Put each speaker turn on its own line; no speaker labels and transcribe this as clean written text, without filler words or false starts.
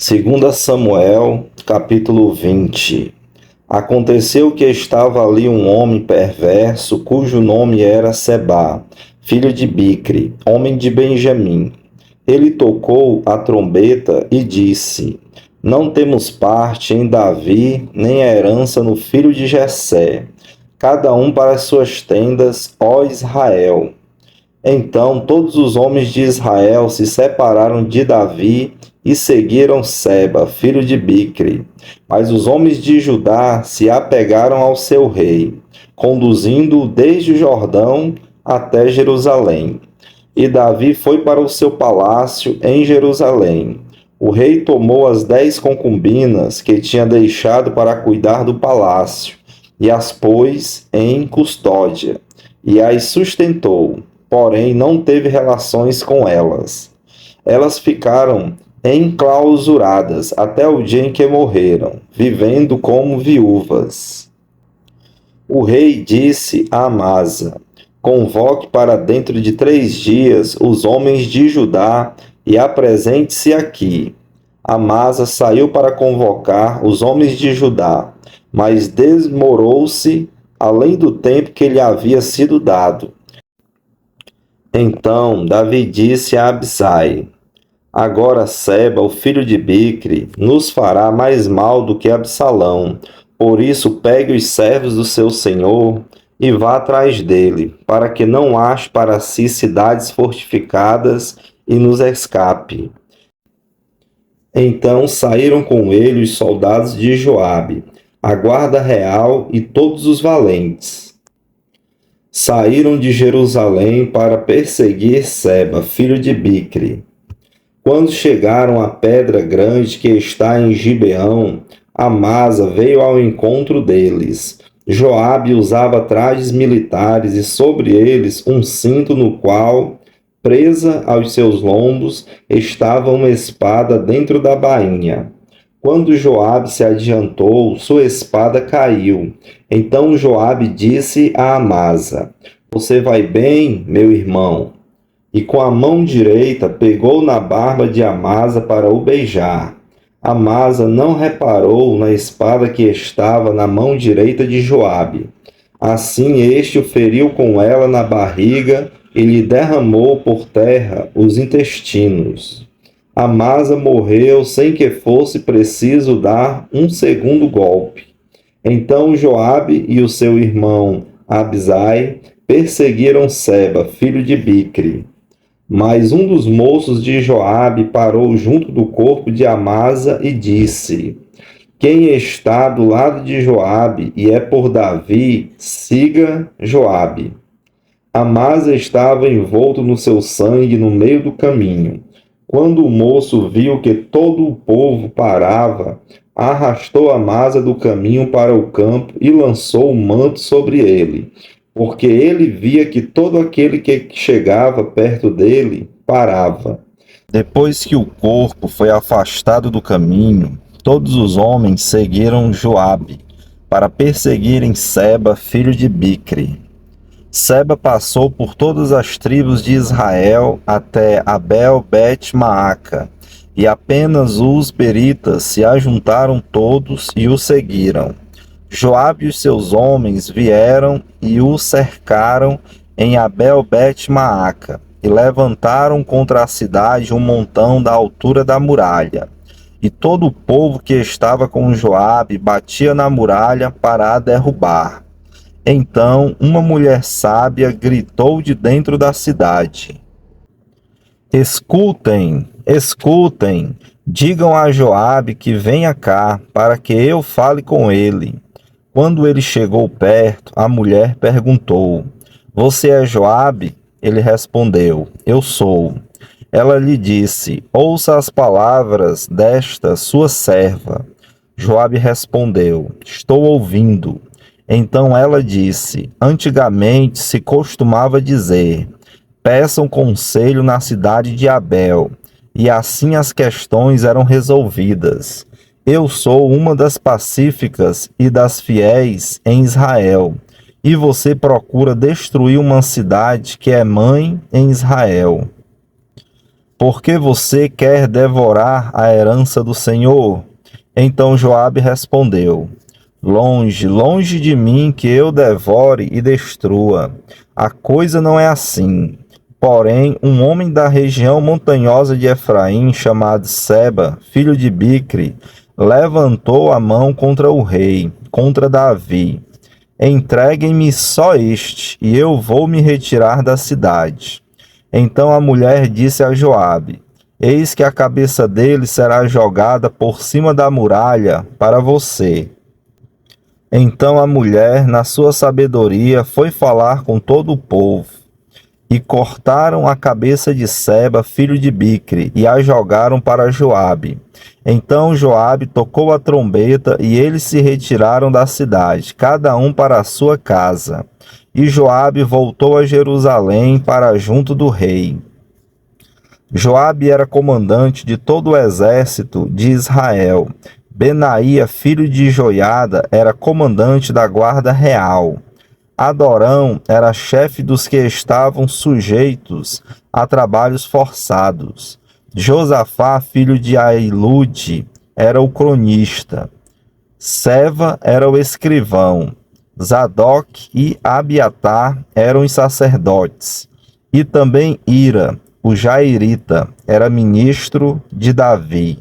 Segunda Samuel, capítulo 20. Aconteceu que estava ali um homem perverso, cujo nome era Sebá, filho de Bicre, homem de Benjamim. Ele tocou a trombeta e disse: Não temos parte em Davi, nem herança no filho de Jessé. Cada um para as suas tendas, ó Israel. Então todos os homens de Israel se separaram de Davi e seguiram Seba, filho de Bicre. Mas os homens de Judá se apegaram ao seu rei, conduzindo-o desde o Jordão até Jerusalém. E Davi foi para o seu palácio em Jerusalém. O rei tomou as 10 concubinas que tinha deixado para cuidar do palácio e as pôs em custódia e as sustentou, porém não teve relações com elas. Elas ficaram enclausuradas até o dia em que morreram, vivendo como viúvas. O rei disse a Amasa: Convoque para dentro de 3 dias os homens de Judá e apresente-se aqui. Amasa saiu para convocar os homens de Judá, mas demorou-se além do tempo que lhe havia sido dado. Então Davi disse a Abisai: Agora Seba, o filho de Bicre, nos fará mais mal do que Absalão. Por isso pegue os servos do seu senhor e vá atrás dele, para que não ache para si cidades fortificadas e nos escape. Então saíram com ele os soldados de Joabe, a guarda real e todos os valentes. Saíram de Jerusalém para perseguir Seba, filho de Bicre. Quando chegaram à pedra grande que está em Gibeão, Amasa veio ao encontro deles. Joabe usava trajes militares e sobre eles um cinto no qual, presa aos seus lombos, estava uma espada dentro da bainha. Quando Joabe se adiantou, sua espada caiu. Então Joabe disse a Amasa: Você vai bem, meu irmão? E com a mão direita pegou na barba de Amasa para o beijar. Amasa não reparou na espada que estava na mão direita de Joabe. Assim este o feriu com ela na barriga e lhe derramou por terra os intestinos. Amasa morreu sem que fosse preciso dar um segundo golpe. Então Joabe e o seu irmão Abisai perseguiram Seba, filho de Bicre. Mas um dos moços de Joabe parou junto do corpo de Amasa e disse: Quem está do lado de Joabe e é por Davi, siga Joabe. Amasa estava envolto no seu sangue no meio do caminho. Quando o moço viu que todo o povo parava, arrastou Amasa do caminho para o campo e lançou o manto sobre ele, porque ele via que todo aquele que chegava perto dele parava. Depois que o corpo foi afastado do caminho, todos os homens seguiram Joabe para perseguirem Seba, filho de Bicre. Seba passou por todas as tribos de Israel até Abel-Bet-Maaca, e apenas os beritas se ajuntaram todos e o seguiram. Joabe e os seus homens vieram e o cercaram em Abel-Bet-Maaca, e levantaram contra a cidade um montão da altura da muralha. E todo o povo que estava com Joabe batia na muralha para a derrubar. Então uma mulher sábia gritou de dentro da cidade: Escutem, escutem, digam a Joabe que venha cá, para que eu fale com ele. Quando ele chegou perto, a mulher perguntou: Você é Joabe? Ele respondeu: Eu sou. Ela lhe disse: Ouça as palavras desta sua serva. Joabe respondeu: Estou ouvindo. Então ela disse: Antigamente se costumava dizer: Peçam conselho na cidade de Abel, e assim as questões eram resolvidas. Eu sou uma das pacíficas e das fiéis em Israel, e você procura destruir uma cidade que é mãe em Israel. Por que você quer devorar a herança do Senhor? Então Joabe respondeu: Longe, longe de mim que eu devore e destrua. A coisa não é assim. Porém, um homem da região montanhosa de Efraim, chamado Seba, filho de Bicri, levantou a mão contra o rei, contra Davi. Entreguem-me só este, e eu vou me retirar da cidade. Então a mulher disse a Joabe: Eis que a cabeça dele será jogada por cima da muralha para você. Então a mulher, na sua sabedoria, foi falar com todo o povo. E cortaram a cabeça de Seba, filho de Bicri, e a jogaram para Joabe. Então Joabe tocou a trombeta, e eles se retiraram da cidade, cada um para a sua casa. E Joabe voltou a Jerusalém para junto do rei. Joabe era comandante de todo o exército de Israel. Benaía, filho de Joiada, era comandante da guarda real. Adorão era chefe dos que estavam sujeitos a trabalhos forçados. Josafá, filho de Ailude, era o cronista. Seva era o escrivão. Zadok e Abiatar eram os sacerdotes. E também Ira, o jairita, era ministro de Davi.